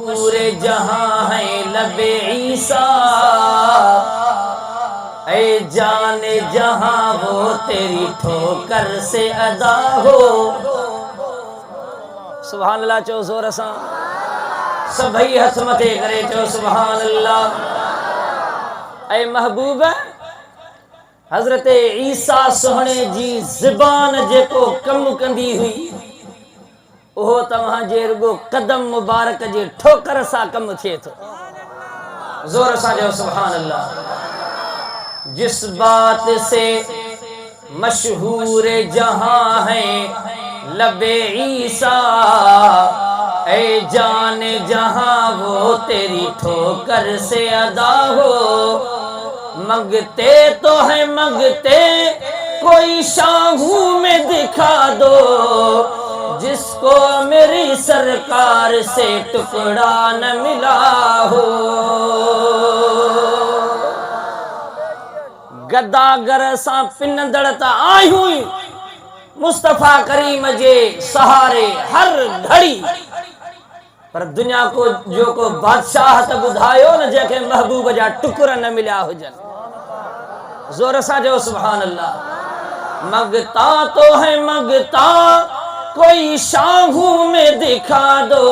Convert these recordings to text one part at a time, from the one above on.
मशहूर जहां है लबे ईसा, ऐ जाने जहां वो तेरी ठोकर से अदा हो। सुभान अल्लाह चो जोर सां सभई हथ मथे करे चो सुभान अल्लाह। ऐ महबूब हज़रत ईसा सोहणे जी ज़बान जेको कम कंदी हुई ओहो तव्हांजे रुगो कदम मुबारक जे ठोकर सां कम थिए थो। ज़ोर सां चओ सुभान अल्लाह। जिस बात से मशहूर जहां है लबे ईसा, ऐ जाने जहां वो तेरी ठोकर से अदा हो। मंगते तो है मंगते कोई शाहू में दिखा दो, जिसको मेरी सरकार से टुकड़ा न मिला हो। गदागर सां पिनंदड़ त आहियूं मुस्तफ़ा करीम जे सहारे हर घड़ी, पर दुनिया को जो को बादशाह त ॿुधायो न जंहिंखे महबूब जा टुकर न मिलिया हुजनि। ज़ोर सां चओ सुभान अल्लाह। मंगता तो है मंगता कोई शाहू में दिखा दो,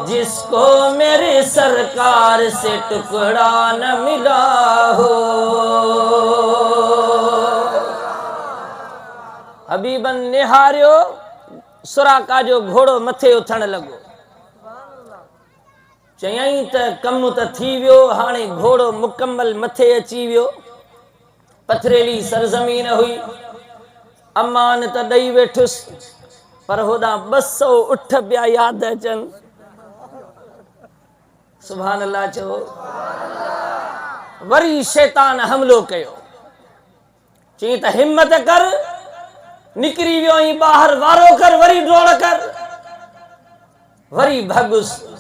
जिसको मेरे सरकार से टुकड़ा न मिला हो। हबीबन निहारियो सुराका जो घोड़ो मथे उथण लॻो। चयई त कम त थी वियो, हाणे घोड़ो मुकम्मल मथे अची वियो। पथरेली सरजमीन हुई, अमान त ॾेई वेठुसि, पर होॾां 200 उठ पिया यादि अचनि। सुभान अल्लाह चओ। वरी शैतान हमलो कयो। चई त हिम्मत कर, निकिरी वियो ऐं ॿाहिरि वारो कर, वरी डोड़ कर। वरी भॻुसि,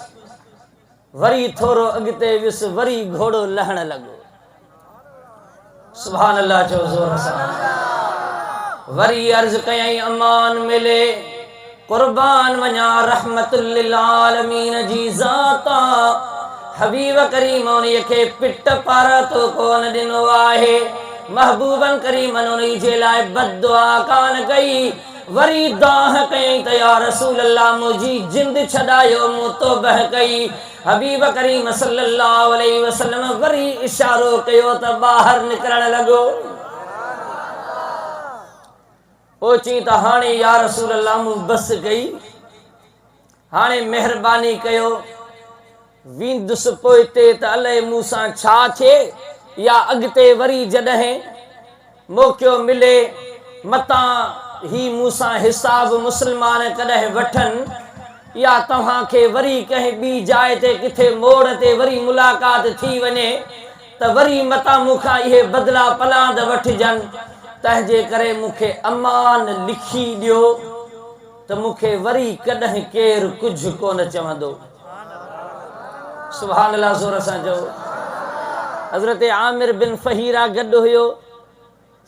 वरी थोरो अॻिते वियुसि, वरी घोड़ो लहण लॻो। सुभान अल्लाह चओ ज़ोर सां। वरी अर्ज़ कयई अमान मिले, कुर्बान वञा रहमतुल लिल आलमीन जी ज़ाता। हबीब करीम उन्हीअ खे पिट पार तो कोन ॾिनो आहे। महबूबन करीमन उन्ही जे लाइ बददुआ कान कई। वरी दाह कयई त या रसूल अल्लाह मुंहिंजी जिंद छॾायो, मूं तौबह कई। हबीब करीम सल्लल्लाहु अलैहि वसल्लम वरी इशारो कयो त ॿाहिरि निकिरण लॻो। पोइ चई त हाणे या रसूल अल्लाह मूं बस कई, हाणे महिरबानी कयो, वींदुसि पोइते त अलाए मूंसां छा थिए, या अॻिते वरी जॾहिं मौक़ो मिले मतां ही मूंसां हिसाब मुस्लमान कॾहिं वठनि, या तव्हांखे वरी कंहिं ॿी जाइ ते किथे मोड़ ते वरी मुलाक़ात थी वञे त वरी मतां मूंखां इहे बदिला पलांद वठिजनि। तंहिंजे करे मूंखे अमान लिखी ॾियो त मूंखे वरी कॾहिं केरु कुझु कोन चवंदो। सुभान अल्लाह ज़ोर सां चओ। हज़रत आमिर बिन फ़हीरा गॾु हुयो।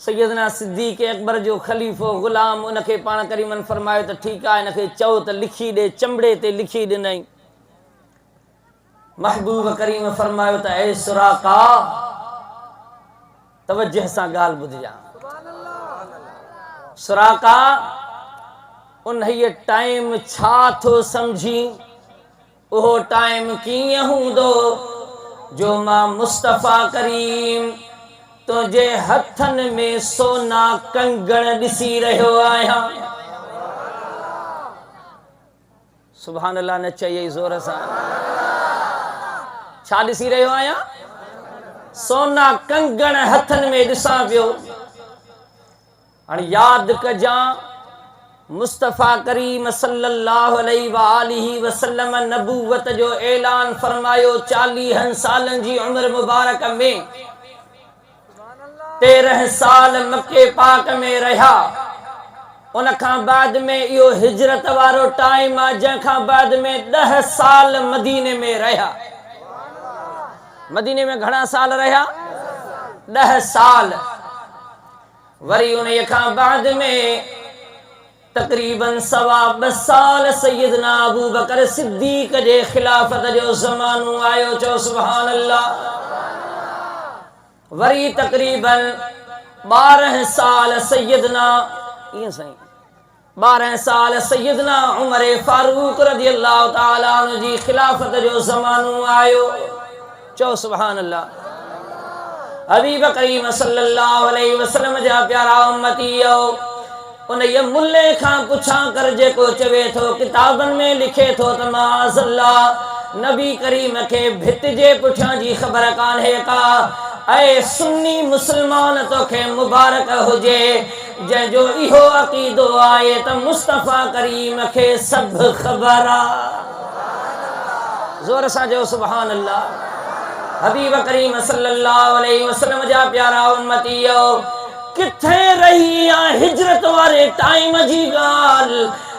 सैयदना सिद्दीक़ अकबर जो ख़लीफ़ो ग़ुलाम, उनखे पाण करीमन फरमायो त ठीकु आहे, हिनखे चओ त लिखी ॾे। चमड़े ते लिखी ॾिनई। महबूब करीम फरमायो त ऐ सुराका, तवज्जह सां ॻाल्हि ॿुधिजां। सुराका, उन टाइम छा थो समझी, उहो टाइम कीअं हूंदो जो मां मुस्तफ़ा करीम तुंहिंजे हथनि में सोना कंगण ॾिसी रहियो आहियां। सुभान अल्लाह न चई ज़ोर सां। छा ॾिसी रहियो आहियां? सोना कंगण हथनि में ॾिसां पियो। हाणे यादि कजां, मुस्तफ़ा करीम सल्लल्लाहु अलैहि वसल्लम नबूवत जो ऐलान फरमायो 40 सालनि जी उम्र मुबारक में। 13 साल मक्के पाक में रहा। उन खां बाद में इहो हिजरत वारो टाइम आहे, जंहिंखां बाद में 10 साल मदीने में रहा। मदीने में घणा साल रहा? 10 साल। वरी उन खां बाद में तकरीबन 2.25 साल सैयदना अबू बकर सिद्दीक जे खिलाफत जो ज़मानो आयो। चो सुभान अल्लाह। वरी तकरीबन 12 साल सैयदना 12 साल सैयदना उमर फारूक रज़ियल्लाहु ताला अन्हु जी खिलाफत जो ज़मानो आयो। चो सुभान अल्लाह। हबीब करीम सल्लल्लाहु अलैहि वसल्लम जा प्यारा उम्मतियो, उन ये मुल्ले खां पुछा कर जेको चवे थो किताबन में लिखे थो त माज़अल्लाह नबी करीम के भित जे पुठियां जी ख़बर कान्हे का। ऐ सुन्नी मुसलमान तोखे मुबारक हुजे जंहिंजो इहो अक़ीदो आहे त मुस्तफ़ा करीम खे सब ख़बर आ। ज़ोर सां जो सुभान अल्लाह। हबीब करीम सल्लल्लाहु अलैहि वसल्लम जा प्यारा उम्मतियो, किथे रही आ हिजरत वारे टाइम जी गाल।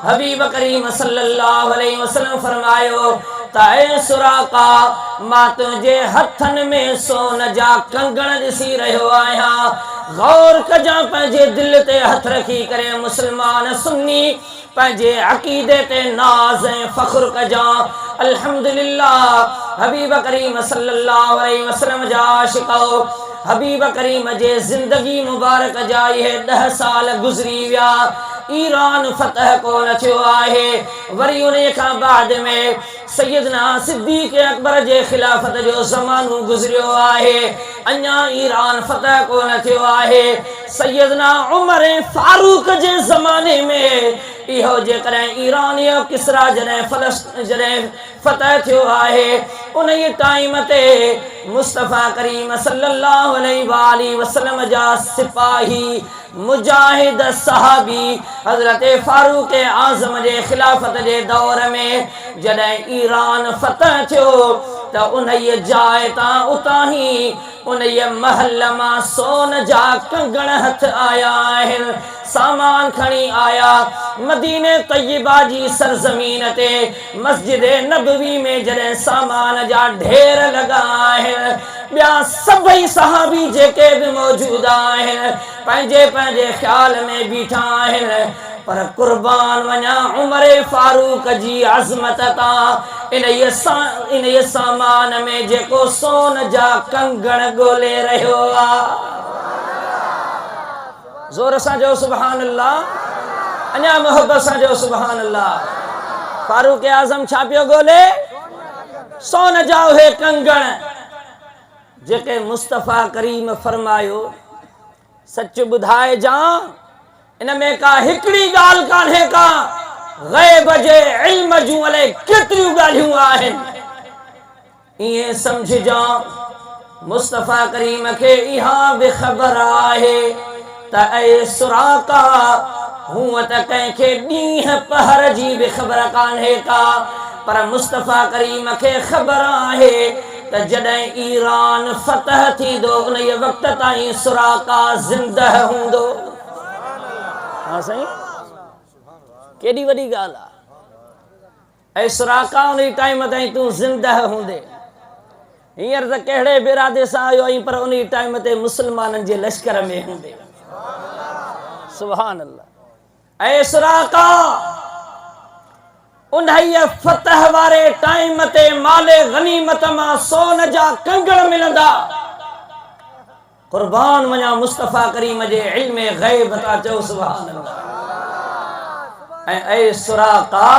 हबीब करीम सल्लल्लाहु अलैहि वसल्लम फरमायो ताए सुराका मां तुझे हथन में सोन जा कंगण ॾिसी रहियो आहियां। गौर कजा पंहिंजे दिल ते हथ रखी करे मुसलमान सुन्नी पंहिंजे अक़ीदे ते नाज़ ऐं फ़ख्र कजा। अल्हम्दुलिल्लाह। हबीब करीम सल्लल्लाहु अलैहि वसल्लम जा आशिक़ो, हबीब करीम जे ज़िंदगी मुबारक जा इहे 10 साल गुज़री विया। ईरान फतह कोन थियो आहे। वरी उन खां बाद में सैयदना सिद्दीक़ अकबर जे खिलाफत जो ज़मानो गुज़रियो आहे। अञा ईरान फतह कोन थियो आहे। सैयदना उमर फारूक जे ज़माने में इहो जेकॾहिं ईरान जो किसरा जॾहिं फतह थियो आहे, उन ई टाइम ते मुस्तफ़ा करीम सल्लल्लाहु अलैहि वसल्लम जा सिपाही मुजाहिद सहाबी हज़रत फारूक आज़म जे खिलाफत जे दौर में जॾहिं ईरान फतह थियो त उन जाइ तां उतां ही उन महल मां सोन जा कंगण हथ आया आहिनि। सामान खणी आया। मदीने तय्यबा जी सरज़मीन ते मस्जिद नबवी में जॾहिं सामान जा ढेर लॻा आहिनि, ॿिया सभई सहाबी जेके बि मौजूद आहिनि पंहिंजे पंहिंजे ख़्याल में बीठा आहिनि। पर कुर्बान वञा उमर फारूक जी अज़मत तां इन सामान में जेको सोन जा कंगण ॻोल्हे रहियो आहे। ज़ोर सां जो सुभान अल्लाह। अञा मोहब्बत सां जो सुभान अल्लाह। फारूक आज़म छा पियो ॻोल्हे? सोन जा उहे कंगण जेके मुस्तफ़ा करीम फरमायो सच ॿुधाए जा इन में का हिकिड़ी ॻाल्हि कान्हे का। ग़ैब जे इल्म जूं अलाए केतिरियूं ॻाल्हियूं आहिनि। ईअं सम्झिजां मुस्तफ़ा करीम खे इहा बि ख़बर आहे त ऐ सुराका हूअं त कंहिंखे ॾींहं पहर जी बि ख़बर कान्हे का, पर मुस्तफ़ा करीम खे ख़बर आहे त जॾहिं ईरान फतह थींदो उन वक़्त ताईं सुराका ज़िंदह हूंदो। हाँ साईं, केॾी वॾी ॻाल्हि आहे। ऐं सुराका उन टाइम ताईं तूं ज़िंदह हूंदे। हींअर त कहिड़े बि इरादे सां आयो आहीं पर उन टाइम ते मुसलमाननि जे लश्कर में हूंदे। सुभान अल्लाह। ऐं सुराका उन फतह वारे टाइम ते माले गनीमत मां सोन जा कंगण मिलंदा। कुर्बान वञा मुस्तफ़ा करीम जे इल्म ग़ैब ता चओ सुभान अल्लाह। ऐं सुराका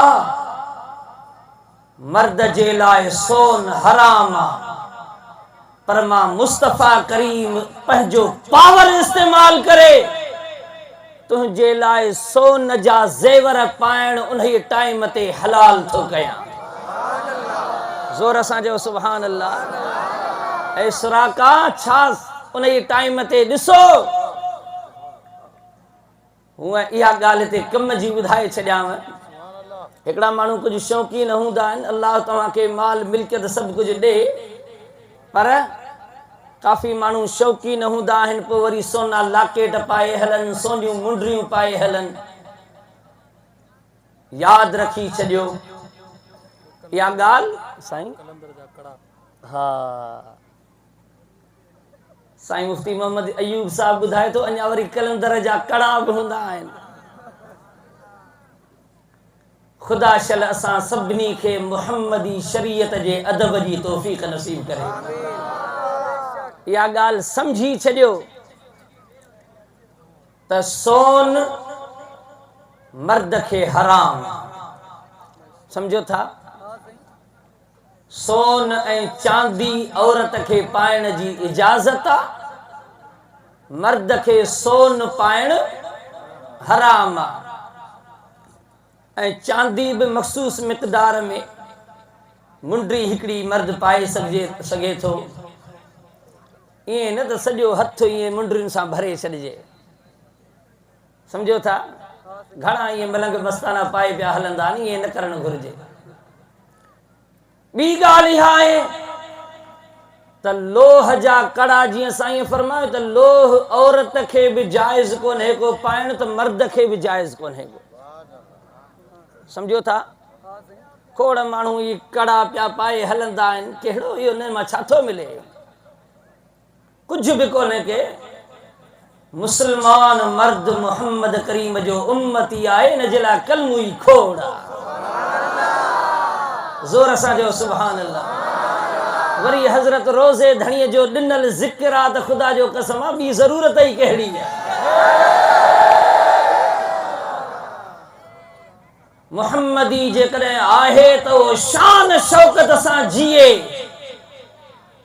मर्द जे लाइ सोन हराम आहे, पर मां मुस्तफ़ा करीम पंहिंजो पावर इस्तेमाल करे तुंहिंजे लाइ सोन जा ज़ेवर पाइण उन टाइम ते हलाल थो कयां। ज़ोर सां जो सुभान अल्लाह। ऐं सुराका छा उन टाइम ते ॾिसो, हूअं इहा ॻाल्हि ते कम जी ॿुधाए छॾियांव। हिकिड़ा माण्हू कुझु शौक़ीन हूंदा आहिनि, अल्लाह तव्हांखे माल मिल्कियत सभु कुझु ॾे, पर काफ़ी माण्हू शौक़ीन हूंदा आहिनि पोइ वरी सोना लाकेट पाए हलनि, सोनियूं मुंडरियूं पाए हलनि। यादि रखी छॾियो इहा ॻाल्हि साईं। हा साईं मुफ्ती मोहम्मद अयूब साहब ॿुधाए थो अञा वरी कलंदर जा कड़ा बि हूंदा आहिनि। खुदा शल असां सभिनी खे मुहम्मदी शरीयत जे अदब जी तौफ़ीक़ नसीब करे। इहा ॻाल्हि सम्झी छॾियो त सोन मर्द खे हराम, सम्झो था। सोन ऐं चांदी औरत खे पाइण जी इजाज़त आहे, मर्द खे सोन पाइण हराम आहे। ऐं चांदी बि मख़सूस मिक़दार में, मुंडी हिकिड़ी मर्द पाए सघे थो, ईअं न त सॼो हथु ईअं मुंडियुनि सां भरे छॾिजे, सम्झो था। घणा ईअं मलंग मस्ताना पाए पिया हलंदा आहिनि, ईअं न करणु घुरिजे। ॿी ॻाल्हि इहा आहे त लोह जा कड़ा, जीअं साईं फरमायो त लोह औरत खे बि जाइज़ कोन्हे को पाइण, त मर्द खे बि जाइज़ कोन्हे को, सम्झो था। खोड़ माण्हू इहे कड़ा पिया पाए हलंदा आहिनि, कहिड़ो इहो न मां छा थो मिले, कुझु बि कोन्हे के। मुस्लमान मर्द मुहम्मद करीम जो उम्मती आहे, इन जे लाइ कलमो ई खोड़ आहे। ज़ोर सां जो सुभान अल्लाह। वरी हज़रत रोज़े धणीअ जो ॾिनल ज़िक्र आहे त ख़ुदा जो कसम आहे, ॿी ज़रूरत ई कहिड़ी आहे। मुहम्मदी जेकॾहिं आहे त उहो शान शौक़त सां जीए,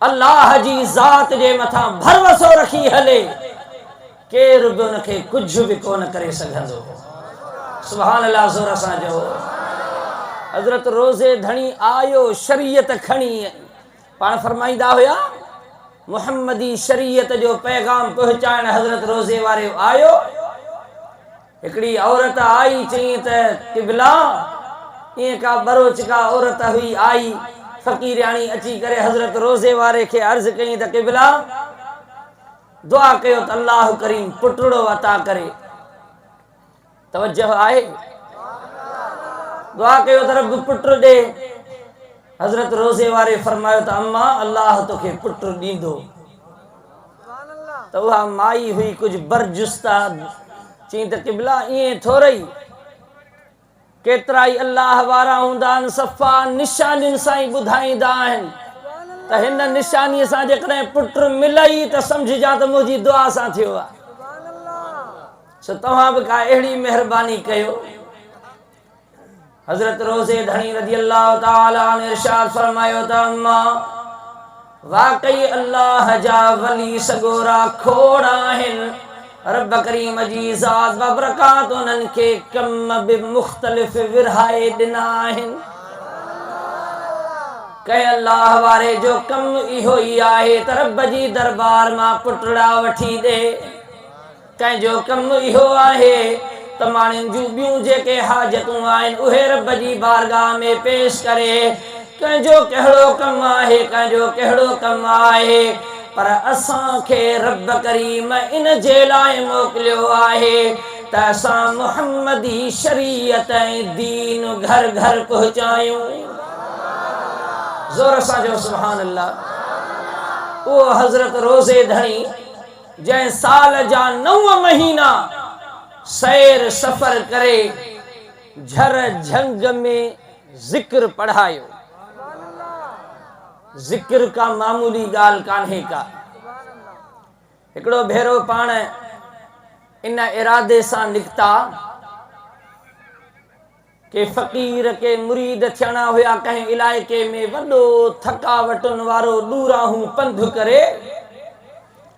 अल्लाह जी ज़ात जे मथां भरवसो रखी हले, केर बि उनखे कुझु बि कोन करे सघंदो। सुभान अल्लाह। ज़ोर सां जो। हज़रत रोज़े धणी आयो शरीयत खणी, पाण फरमाईंदा हुया मुहम्मदी शरीयत जो पैगाम पहुचाइण हज़रत रोज़े वारे आयो। हिकिड़ी औरत आई, चई त क़िबला, ईअं का बरोच का औरत हुई आई, फ़क़ीराणी अची करे हज़रत रोज़े वारे खे अर्ज़ कई त क़िबला दुआ कयो त अल्लाह करीम पुटड़ो अता करे। तवज्जो आहे, दुआ कयो त रब पुट ॾे। हज़रत रोज़े वारे फरमायो त अम्मा अल्लाह तोखे पुट ॾींदो। त उहा माई हुई कुझु बरजुस्ता, चई त क़िबला ईअं थोरई, केतिरा ई अल्लाह वारा हूंदा आहिनि, सफ़ा निशानियुनि सां ई ॿुधाईंदा आहिनि त हिन निशानीअ सां जेकॾहिं पुट मिलई त सम्झिजा त मुंहिंजी दुआ सां थियो आहे। सो तव्हां बि का अहिड़ी महिरबानी कयो। हज़रत रोज़े धणी रज़ी अल्लाह ताला ने इरशाद फरमायो त अम्मा वाकई अल्लाह जा वली सगोरा खोड़ आहिनि, रब करीम जी ज़ात बबरकात उन्हनि खे कम बि मुख़्तलिफ़ विरहाए ॾिना आहिनि। कंहिं अल्लाह वारे जो कम इहो ई आहे त रब जी दरबार मां पुटड़ा वठी ॾे, कंहिंजो कम इहो आहे त माण्हुनि जूं ॿियूं जेके हाजतूं आहिनि उहे रब जी बारगाह में पेश करे। कंहिंजो कहिड़ो कमु आहे, कंहिंजो कहिड़ो कमु आहे, पर असांखे रब करीम इन जे लाइ मोकिलियो आहे त असां मुहम्मदी शरीयत ऐं दीन घर घर पहुचायूं। ज़ोर सां जो सुभान अल्लाह। उहो हज़रत रोज़े धणी जंहिं साल जा 9 महीना सैर सफ़र करे झर झंग में ज़िक्र पढ़ायो। ज़िक्र का मामूली ॻाल्हि कान्हे का। हिकिड़ो भेरो पाण इन इरादे सां निकिता के फ़क़ीर के मुरीद थियणा हुया कंहिं इलाइक़े में, वॾो थकावटुनि वारो ॾूराहूं पंधु करे।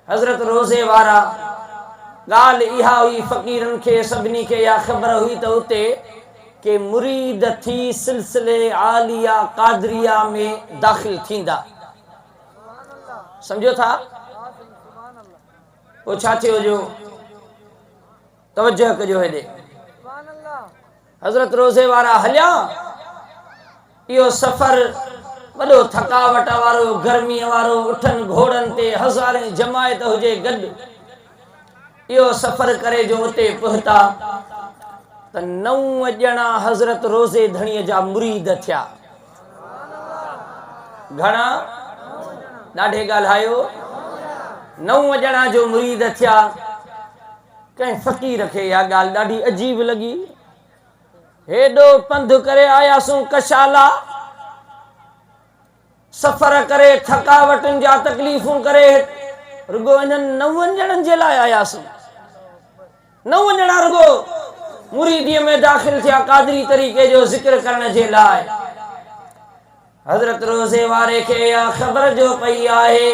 हज़रत रोज़े वारा, ॻाल्हि इहा हुई फ़क़ीरनि खे सभिनी खे इहा ख़बर हुई त उते के मुरीद थी सिलसिले आलिया क़ादरिया में दाख़िल थींदा, सम्झो था। पोइ छा थियो जो, तवज्जो कजो हेॾे। हज़रत रोज़े वारा हलिया। इहो सफ़र वॾो थकावट वारो, गर्मीअ वारो, उठनि घोड़नि ते हज़ारें जमायत हुजे गॾु, इहो सफ़र करे जो उते पहुता त 9 ॼणा हज़रत रोज़े धणीअ जा मुरीद थिया। घणा? ॾाढे ॻाल्हायो। 9 ॼणा जो मुरीद थिया। कंहिं फ़क़ीर खे इहा ॻाल्हि ॾाढी अजीब लॻी। हेॾो पंधु करे आयासूं कशाला, सफ़र करे थकावटुनि जा तकलीफ़ूं करे रुगो इन्हनि 9 ॼणनि जे लाइ आयासूं। 9 ॼणा रुगो मुरीदीअ में दाख़िल थिया क़ादरी तरीक़े जो ज़िक्र करण जे लाइ। हज़रत रोज़े वारे खे इहा ख़बर जो पई आहे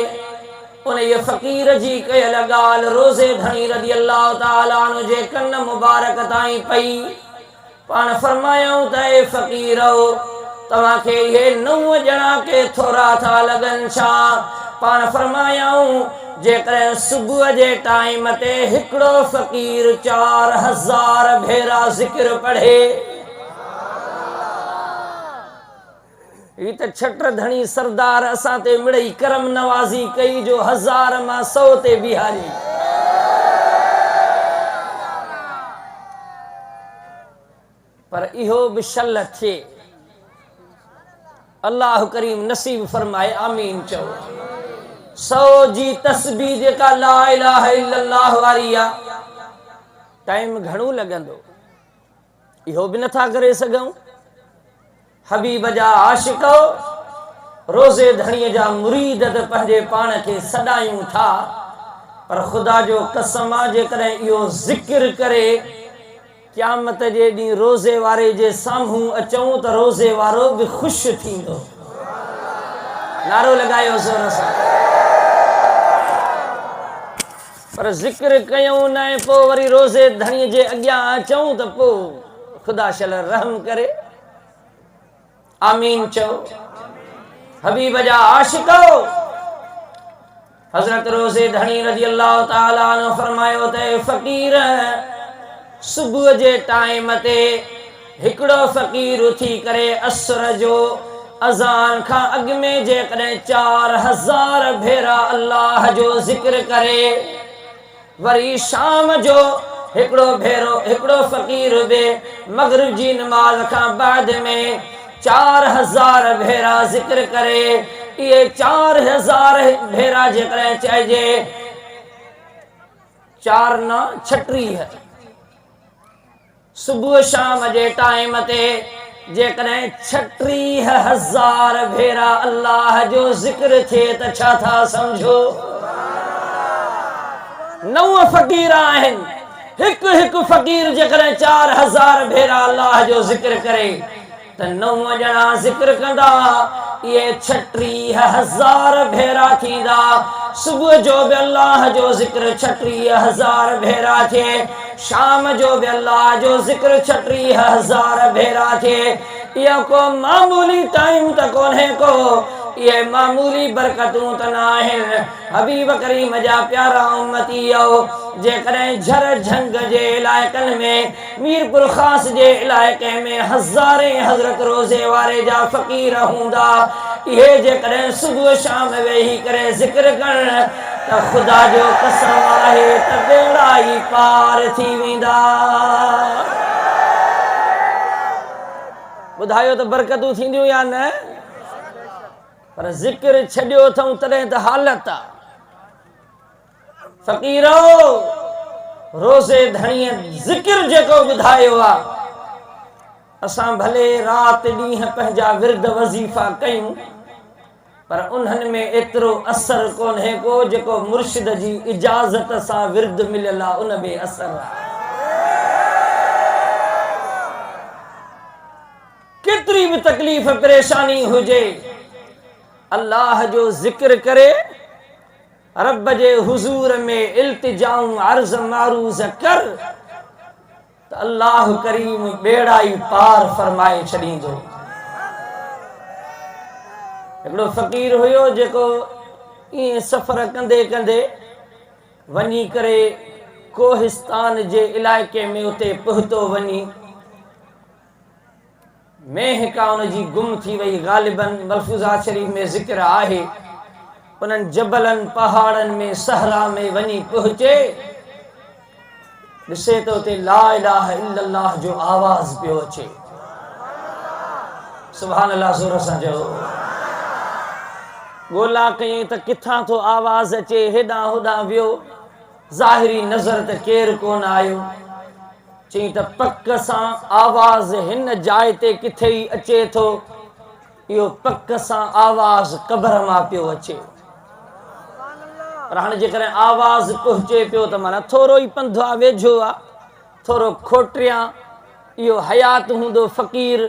उन ये फ़क़ीर जी कयल ॻाल्हि रोज़े धणी रज़ी अल्लाह ताला अन्हु जे कन मुबारक ताईं पई। पाण फरमायूं त ए फ़क़ीरो, तव्हांखे इहे 9 ॼणा के थोरा था लॻनि छा? पाण फरमायूं जेकॾहिं सुबुह जे टाइम ते हिकिड़ो फ़क़ीर 4000 भेरा ज़िक्र पढ़े, ही त छट धणी सरदार असां ते मिड़ई करम नवाज़ी कई जो 1000 मां 100 ते बिहारी। पर इहो बि शल थिए, अल्लाह करीम नसीब फरमाए, आमीन चओ। 100 जी तस्बीह जेका ला इलाहा इल्लल्लाह वारी आहे, टाइम घणो लॻंदो, इहो बि नथा करे सघूं। हबीब जा आशिको, रोज़े धणीअ जा मुरीद त पंहिंजे पाण खे सॾायूं था, पर ख़ुदा जो कसम आहे जेकॾहिं इहो ज़िक्र करे क़यामत जे ॾींहुं रोज़े वारे जे साम्हूं अचूं त रोज़े वारो बि ख़ुशि थींदो। नारो लॻायो ज़ोर सां। पर ज़िक्र कयूं न, पोइ वरी रोज़े धणीअ जे अॻियां अचूं त पोइ ख़ुदा शल रहम करे, आमीन चओ। हबीब जा आशिको, हज़रत रोज़े धणी रज़ी अल्लाह ताला अन्हु फरमायो त फ़क़ीर, सुबुह जे टाइम ते हिकिड़ो फ़क़ीर उथी करे असर जो अज़ान खां अॻु में जेकॾहिं 4000 भेरा अल्लाह जो ज़िक्र करे, वरी शाम जो हिकिड़ो फ़क़ीर बि मग़रिब जी नमाज़ खां बाद में 4000 भेरा ज़िक्र करे, इहे 4000 भेरा जेकॾहिं चइजे 4 न 36, सुबुह शाम जे टाइम ते जेकॾहिं 36000 भेरा अल्लाह जो ज़िक्र थिए त छा था सम्झो? 9 फ़क़ीर आहिनि, हिकु फ़क़ीर जेकॾहिं 4000 भेरा अल्लाह जो ज़िक्र करे त 9 ॼणा ज़िक्र कंदा, इहे 36000 भेरा थींदा। सुबुह जो बि अल्लाह जो ज़िक्र 36000 भेरा थिए, शाम जो बि अल्लाह जो ज़िक्र 36000 भेरा थिए। इहो को मामूली टाइम त कोन्हे को, इहे मामूली बरकतूं त न आहिनि। हबीब करीम जा प्यारा उम्मतीओ, जेकॾहिं झर झंग जे इलाइक़नि में, मीरपुर ख़ास जे इलाइक़े में हज़ारे हज़रत रोज़े वारे जा फ़क़ीर हूंदा, इहे जेकॾहिं सुबुह शाम वेही करे ज़िक्र करण त ख़ुदा जो कसम आहे त बेड़ा ई पार थी वेंदा। ॿुधायो त बरकतूं थींदियूं या न? पर ज़िक्र छॾियो अथऊं तॾहिं त हालत आहे। फ़क़ीरो, रोज़े धणीअ ज़िक्र जेको ॿुधायो आहे, असां भले राति ॾींहं पंहिंजा विर्द वज़ीफ़ा कयूं, पर उन्हनि में एतिरो असर कोन्हे को जेको मुर्शिद जी इजाज़त सां विर्द मिलियल आहे, उन में असर आहे। केतिरी बि तकलीफ़ परेशानी हुजे, अल्लाह जो ज़िक्र करे, रब जे हुज़ूर में इल्तिजाऊं अर्ज़ मारूज़ कर त अल्लाह करीम बेड़ा ई पार फरमाए छॾींदो। हिकिड़ो फ़क़ीर हुयो जेको ईअं सफ़र कंदे कंदे वञी करे कोहिस्तान जे इलाइक़े में उते पहुतो, वञी मेंहिका उनजी गुम थी वई। ग़ालिबन मलफ़ूज़ात शरीफ़ में ज़िक्र आहे, उन्हनि जबलनि पहाड़नि में सहरा में वञी पहुचे, ॾिसे त उते ला इलाहा इल्लल्लाह जो आवाज़ पियो अचे। सुभान अल्लाह, ज़ोर सां चओ। ॻोल्हा कयईं त किथां थो आवाज़ अचे, हेॾां होॾां वियो, ज़ाहिरी नज़र त केरु कोन आयो। चई त पक सां आवाज़ हिन जाइ ते किथे ई अचे थो, इहो पक सां आवाज़ क़बर मां पियो अचे। पर हाणे जेकॾहिं आवाज़ पहुचे पियो त माना थोरो ई पंधु आहे, वेझो आहे, थोरो खोटियां, इहो हयात हूंदो फ़क़ीर।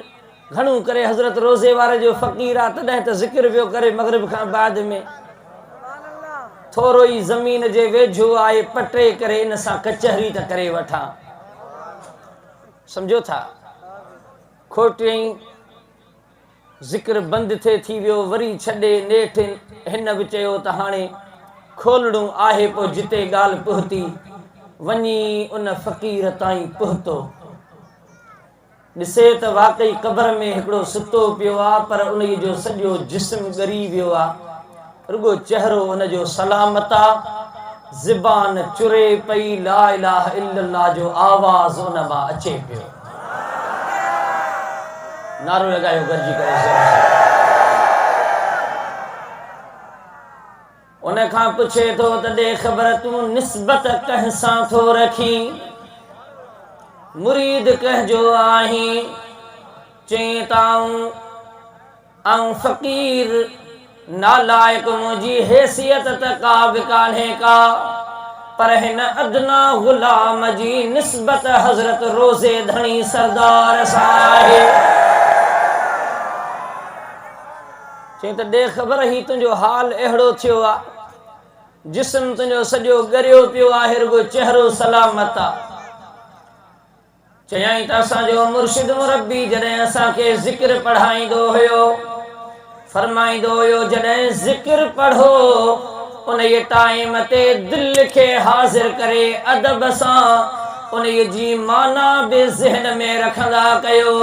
घणो करे हज़रत रोज़े वारे जो फ़क़ीर आहे, तॾहिं त ज़िक्र पियो करे मग़रिब खां बाद में। थोरो ई ज़मीन जे वेझो आहे, पटे करे इन सां कचहरी त करे वठां। सम्झो था, खोटियई ज़िक्र बंदि थिए थी वियो, वरी छॾे नेठि हिन बि चयो त हाणे खोलणो आहे। पोइ जिते ॻाल्हि पहुती, वञी उन फ़क़ीर ताईं पहुतो, ॾिसे त वाक़ई क़बर में हिकिड़ो सुतो पियो आहे, पर उन जो सॼो जिस्म ॻरी वियो आहे, रुगो चहिरो उनजो सलामत आहे, ज़बान चुरे पई, ला इलाहा इल्लल्लाह जो आवाज़ उन मां अचे पियो। नारो लॻायो गॾिजी करे। उन खां पुछे थो त ॾे ख़बर तूं निस्बत कंहिं सां थो रखी, मुरीद कंहिंजो आहीं? चई ताऊं आऊं फ़क़ीर, नालाइक, मुंहिंजी हैसियत त का बि कान्हे का, पर हिन अदना ग़ुलाम जी निस्बत हज़रत रोज़े धणी सरदार सां आहे। चई त ॾे ख़बर ही तुंहिंजो हाल अहिड़ो थियो आहे, जिस्म तुंहिंजो सॼो ॻरियो पियो आहे, रुगो चहिरो सलामत आहे। चयई त असांजो मुर्शिद मुरब्बी जॾहिं असांखे ज़िक्र पढ़ाईंदो हुयो, फरमाईंदो हुयो जॾहिं ज़िक्र पढ़ो उन टाइम ते दिलि खे हाज़िर करे अदब सां उन जी माना बि ज़हन में रखंदा कयो,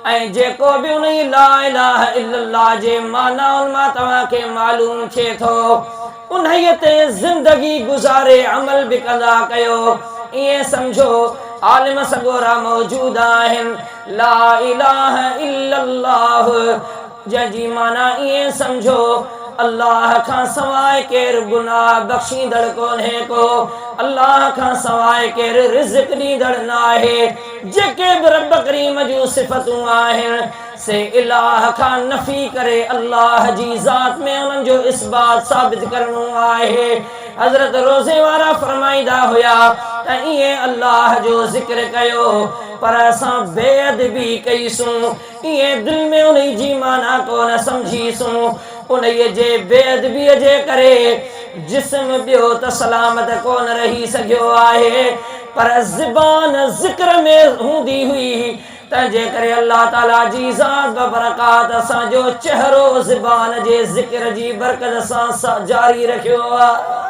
ऐं जेको बि उन ला इलाहा इल्लल्लाह जे माना मां तव्हांखे मालूम थिए थो, उन ते ज़िंदगी गुज़ारे अमल बि कंदा कयो। ईअं सम्झो आलिम सगोरा मौजूद आहिनि, ला इलाहा इल्लल्लाह जंहिंजी माना ईअं सम्झो अल्लाह खां सवाइ केरु गुनाह बख़्शींदड़ कोन्हे को, अल्लाह खां सवाइ केरु रिज़्क़ ॾींदड़ न आहे। जेके बि रब करीम जूं सिफ़तूं आहिनि से इलाह खां नफ़ी करे अल्लाह जी ज़ात में उन्हनि जो इस्बात साबित करणो आहे। हज़रत रोज़े वारा फरमाईंदा हुया त ईअं अल्लाह जो ज़िक्र कयो, पर असां बेअदबी कईसूं, ईअं दिलि में उन जी माना कोन सम्झीसूं। उन जे बेअदबीअ जे करे जिस्म ॿियो त सलामत कोन रही सघियो आहे, पर ज़बान ज़िक्र में हूंदी हुई, तंहिंजे करे अल्लाह ताला जी ज़ात बरकात असांजो चहिरो ज़बान जे ज़िक्र जी बरकत सां जारी रखियो आहे,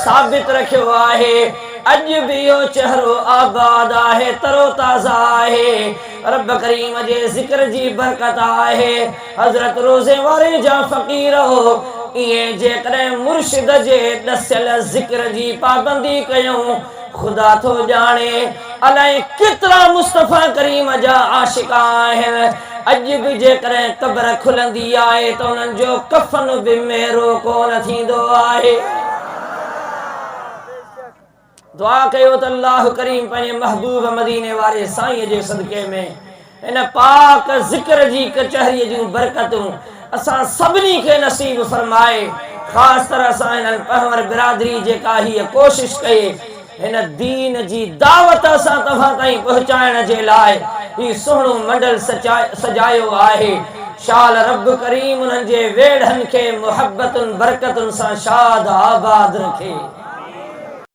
साबित रखियो आहे। अॼु बि इहो चहिरो आबाद आहे, तरो ताज़ा आहे, रब करीम जे ज़िक्र जी बरकत आहे। हज़रत रोज़े वारे जा फ़क़ीर हो, ईअं जेकॾहिं मुर्शिद जे ॾसियल ज़िक्र जी पाबंदी कयूं, ख़ुदा थो ॼाणे अलाए केतिरा मुस्तफ़ा करीम जा आशिक़ आहिनि। अॼु बि जेकॾहिं क़ब्र खुलंदी आहे त उन्हनि जो कफ़न बि मेरो कोन थींदो आहे। दुआ कयो त अल्लाह करीम पंहिंजे महबूब मदीने वारे साईं जे सदके में इन पाक ज़िक्र जी कचहरी जूं बरकतूं असां सभिनी खे नसीब फरमाए। ख़ासि तरह सां हिन पहवर बिरादरी जेका हीअ कोशिश कई हिन दीन जी दावत असां तव्हां ताईं पहुचाइण जे लाइ ही सुहिणो मंडल सजायो आहे। शाल रब करीम उन्हनि जे वेढ़नि खे मुहबतुनि बरकतुनि सां शाद आबाद रखे।